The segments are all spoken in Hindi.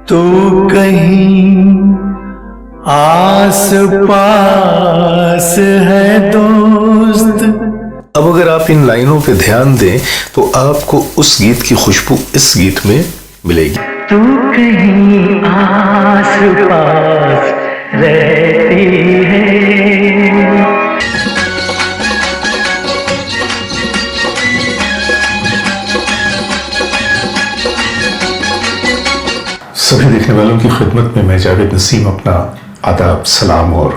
तो कहीं आस पास है दोस्त। अब अगर आप इन लाइनों पे ध्यान दें तो आपको उस गीत की खुशबू इस गीत में मिलेगी। तू कहीं आस पास रहती है। सभी देखने वालों की खिदमत में मैं जावेद नसीम अपना आदाब, सलाम और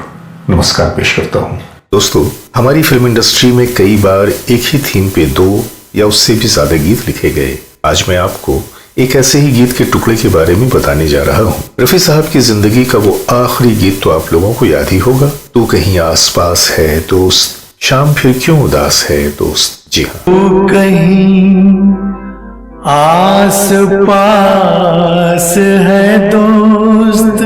नमस्कार पेश करता हूँ। दोस्तों, हमारी फिल्म इंडस्ट्री में कई बार एक ही थीम पे 2 या उससे भी ज्यादा गीत लिखे गए। आज मैं आपको एक ऐसे ही गीत के टुकड़े के बारे में बताने जा रहा हूँ। रफी साहब की जिंदगी का वो आखिरी गीत तो आप लोगों को याद ही होगा, तू कहीं आस पास है दोस्त, शाम फिर क्यों उदास है दोस्त। जी हाँ, तू कहीं आस पास है दोस्त।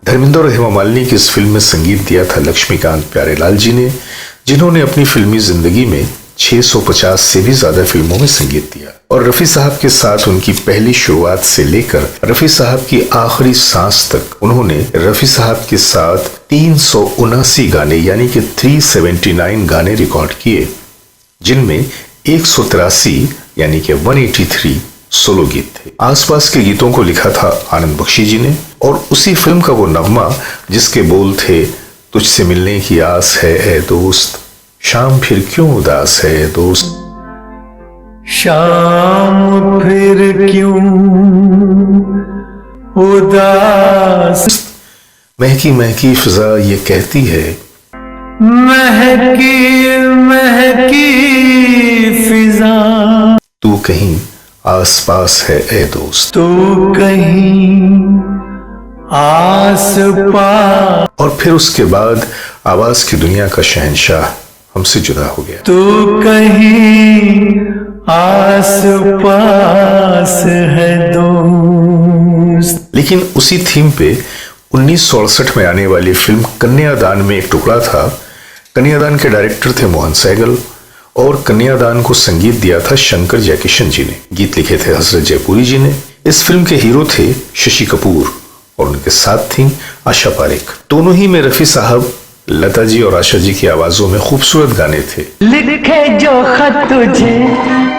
धर्मेंद्र और हेमा मालिनी की इस फिल्म में संगीत दिया था लक्ष्मीकांत प्यारेलाल जी ने, जिन्होंने अपनी फिल्मी जिंदगी में 650 से भी ज्यादा फिल्मों में संगीत दिया। और रफी साहब के साथ उनकी पहली शुरुआत से लेकर रफी साहब की आखिरी सांस तक उन्होंने रफी साहब के साथ 379 गाने यानी कि 379 गाने रिकॉर्ड किए, जिनमें 183 यानी कि 183 सोलो गीत थे। आसपास के गीतों को लिखा था आनंद बख्शी जी ने, और उसी फिल्म का वो नगमा जिसके बोल थे, तुझसे मिलने की आस है ए दोस्त, शाम फिर क्यों उदास है दोस्त। शाम फिर क्यों उदास। महकी महकी फिजा ये कहती है, महकी महकी फिजा, तू कहीं आस पास है ए दोस्त। तू कहीं आस पास। और फिर उसके बाद आवाज की दुनिया का शहंशाह हमसे जुदा हो गया। तू कहीं आस पास है दोस्त। लेकिन उसी थीम पे 1968 में आने वाली फिल्म कन्यादान में एक टुकड़ा था। कन्यादान के डायरेक्टर थे मोहन सहगल और कन्यादान को संगीत दिया था शंकर जयकिशन जी ने। गीत लिखे थे हजरत जयपुरी जी ने। इस फिल्म के हीरो थे शशि कपूर और उनके साथ थी आशा पारेख। दोनों ही में रफी साहब, लता जी और आशा जी की आवाजों में खूबसूरत गाने थे। लिखे जो खत तुझे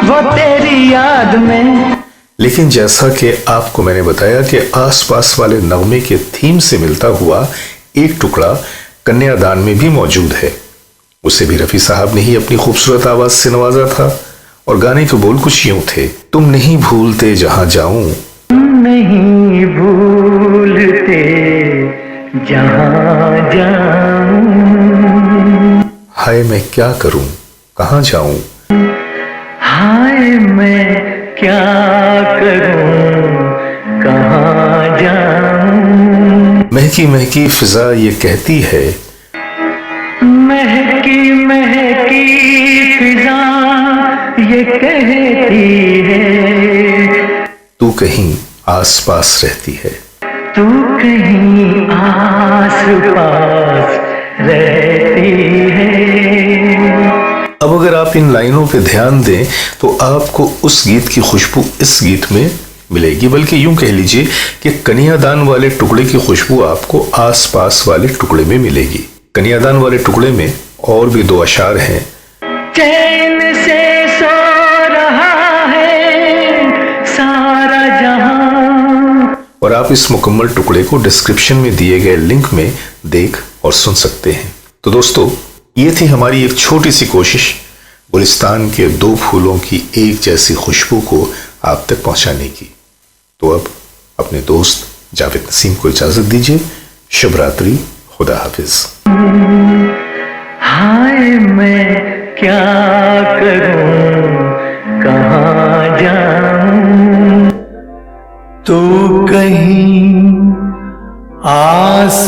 वो तेरी याद में। लेकिन जैसा कि आपको मैंने बताया कि आसपास वाले नगमे के थीम से मिलता हुआ एक टुकड़ा कन्यादान में भी मौजूद है। उसे भी रफी साहब ने ही अपनी खूबसूरत आवाज से नवाजा था और गाने के बोल कुछ यूं थे, तुम नहीं भूलते जहां जाऊं, नहीं भूलते जहां जाऊं, हाय मैं क्या करूं कहां जाऊं, हाय मैं क्या करूं कहां जाऊं। महकी महकी फिजा ये कहती है, महकी महकी फिजा ये कहती है, तू कहीं आस पास रहती है। तू कहीं आस पास रहती है। अब अगर आप इन लाइनों पे ध्यान दें तो आपको उस गीत की खुशबू इस गीत में मिलेगी, बल्कि यूं कह लीजिए कि कन्यादान वाले टुकड़े की खुशबू आपको आसपास वाले टुकड़े में मिलेगी। कन्यादान वाले टुकड़े में और भी 2 अशार हैं। चैन से सो रहा है सारा जहां। और आप इस मुकम्मल टुकड़े को डिस्क्रिप्शन में दिए गए लिंक में देख और सुन सकते हैं। तो दोस्तों, ये थी हमारी एक छोटी सी कोशिश गुलिस्तान के 2 फूलों की एक जैसी खुशबू को आप तक पहुंचाने की। तो अब अपने दोस्त जावेद नसीम को इजाजत दीजिए। शुभ रात्रि, खुदा हाफिज। हाय मैं क्या करूं कहां जाऊं। तो कहीं आस